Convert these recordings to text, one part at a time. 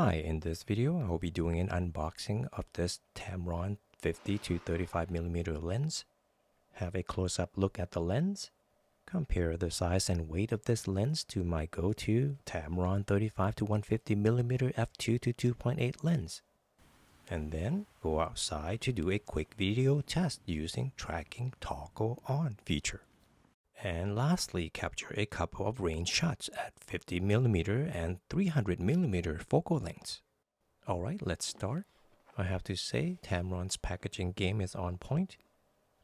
Hi, in this video I will be doing an unboxing of this Tamron 50-35mm lens. Have a close-up look at the lens. Compare the size and weight of this lens to my go-to Tamron 35-150mm f2 to 2.8 lens. And then go outside to do a quick video test using tracking toggle on feature. And lastly, capture a couple of range shots at 50mm and 300mm focal lengths. Alright, let's start. I have to say, Tamron's packaging game is on point.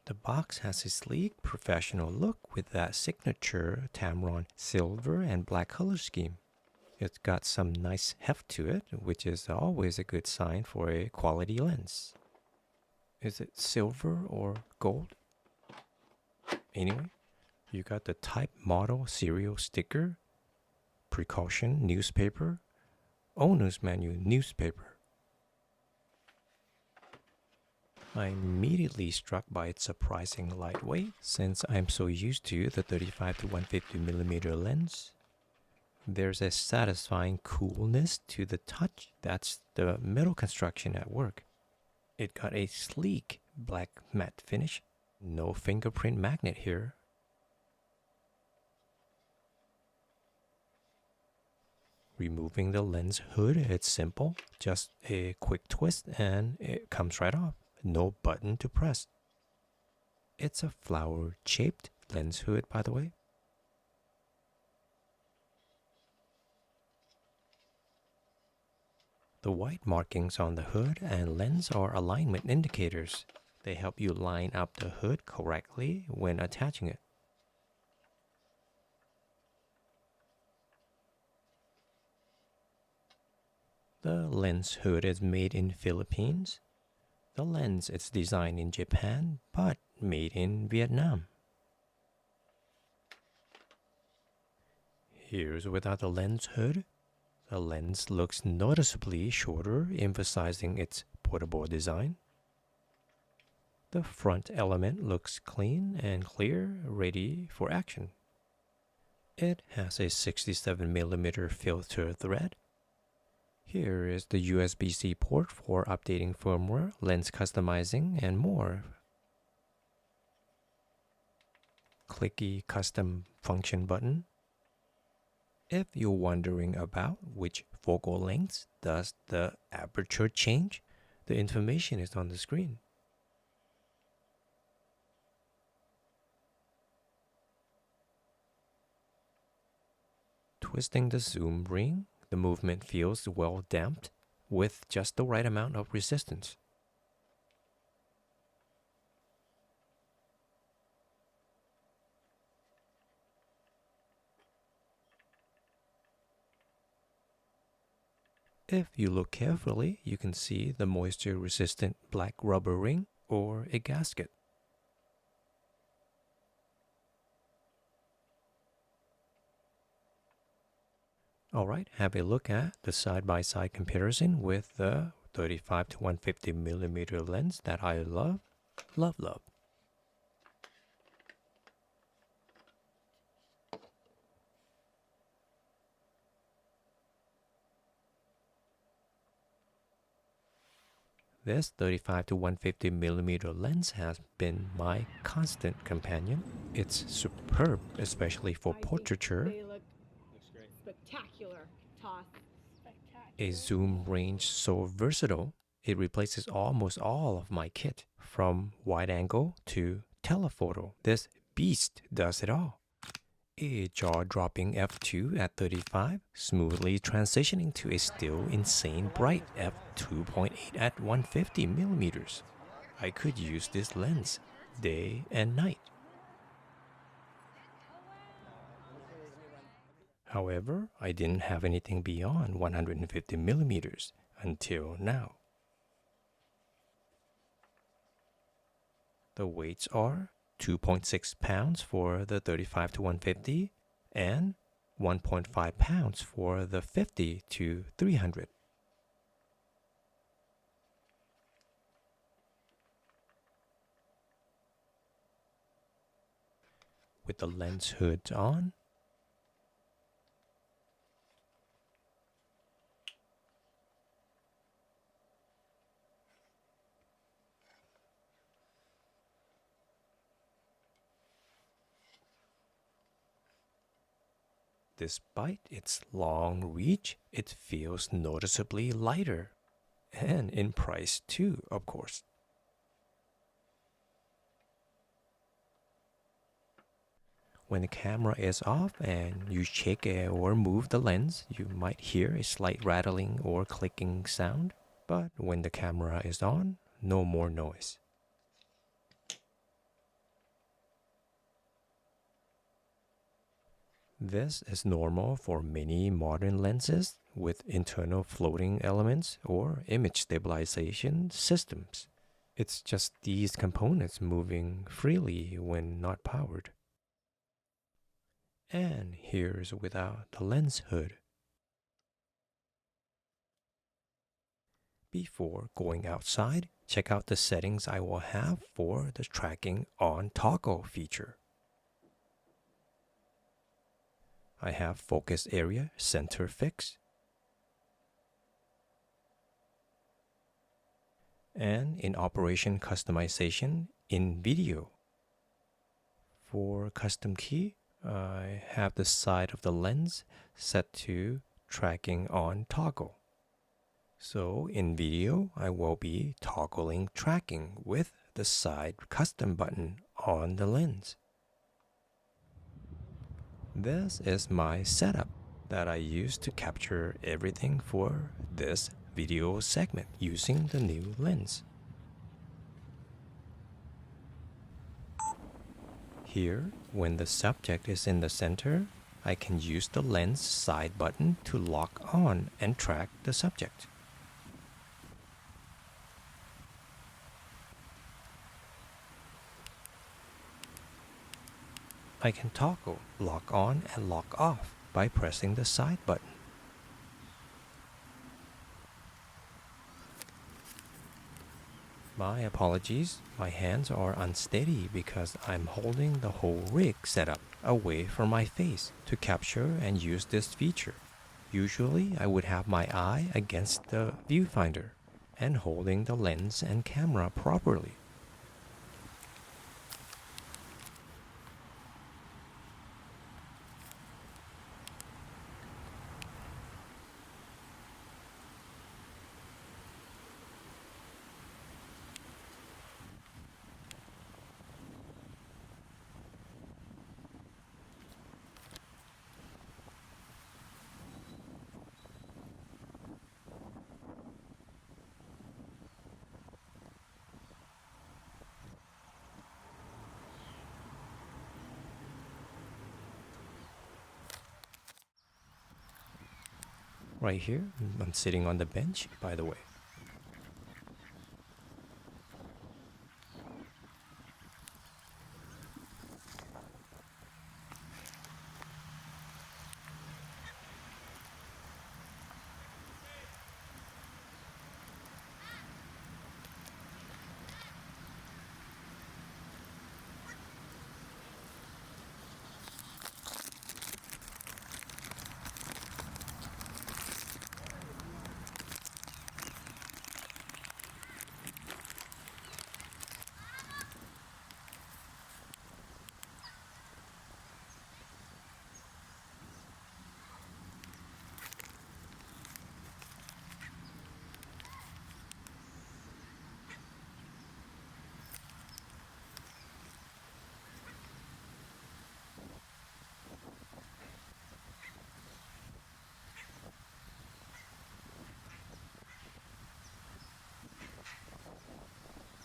The box has a sleek, professional look with that signature Tamron silver and black color scheme. It's got some nice heft to it, which is always a good sign for a quality lens. Is it silver or gold? Anyway, you got the type model serial sticker, precaution newspaper, owner's manual newspaper. I'm immediately struck by its surprising lightweight since I'm so used to the 35-150mm lens. There's a satisfying coolness to the touch. That's the metal construction at work. It got a sleek black matte finish. No fingerprint magnet here. Removing the lens hood, it's simple. Just a quick twist and it comes right off. No button to press. It's a flower-shaped lens hood, by the way. The white markings on the hood and lens are alignment indicators. They help you line up the hood correctly when attaching it. The lens hood is made in Philippines. The lens is designed in Japan, but made in Vietnam. Here's without the lens hood. The lens looks noticeably shorter, emphasizing its portable design. The front element looks clean and clear, ready for action. It has a 67mm filter thread. Here is the USB-C port for updating firmware, lens customizing, and more. Clicky custom function button. If you're wondering about which focal lengths does the aperture change, the information is on the screen. Twisting the zoom ring, the movement feels well damped with just the right amount of resistance. If you look carefully, you can see the moisture-resistant black rubber ring or a gasket. Alright, have a look at the side-by-side comparison with the 35-150mm lens that I love. This 35-150mm lens has been my constant companion. It's superb, especially for portraiture. They look spectacular. Toss. A zoom range so versatile, it replaces almost all of my kit, from wide angle to telephoto. This beast does it all. A jaw-dropping f2 at 35, smoothly transitioning to a still insane bright f2.8 at 150mm. I could use this lens day and night. However, I didn't have anything beyond 150mm until now. The weights are 2.6 pounds for the 35-150 and 1.5 pounds for the 50-300. With the lens hood on, Despite its long reach, it feels noticeably lighter. And in price too, of course. When the camera is off and you shake or move the lens, you might hear a slight rattling or clicking sound. But when the camera is on, no more noise. This is normal for many modern lenses with internal floating elements or image stabilization systems. It's just these components moving freely when not powered. And here's without the lens hood. Before going outside, check out the settings I will have for the tracking on toggle feature. I have focus area center fix, and in operation customization in video. For custom key, I have the side of the lens set to tracking on toggle. So in video, I will be toggling tracking with the side custom button on the lens. This is my setup that I use to capture everything for this video segment using the new lens. Here, when the subject is in the center, I can use the lens side button to lock on and track the subject. I can toggle lock on and lock off by pressing the side button. My apologies, my hands are unsteady because I'm holding the whole rig setup away from my face to capture and use this feature. Usually I would have my eye against the viewfinder and holding the lens and camera properly. Right here, I'm sitting on the bench, by the way.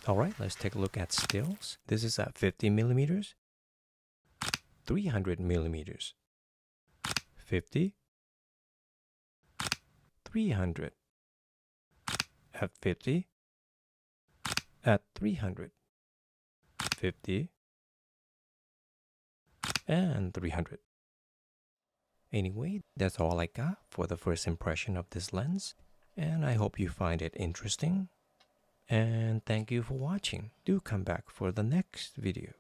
Alright, let's take a look at stills. This is at 50 millimeters, 300 millimeters, 50, 300, at 50, at 300, 50, and 300. Anyway, that's all I got for the first impression of this lens, and I hope you find it interesting. And thank you for watching. Do come back for the next video.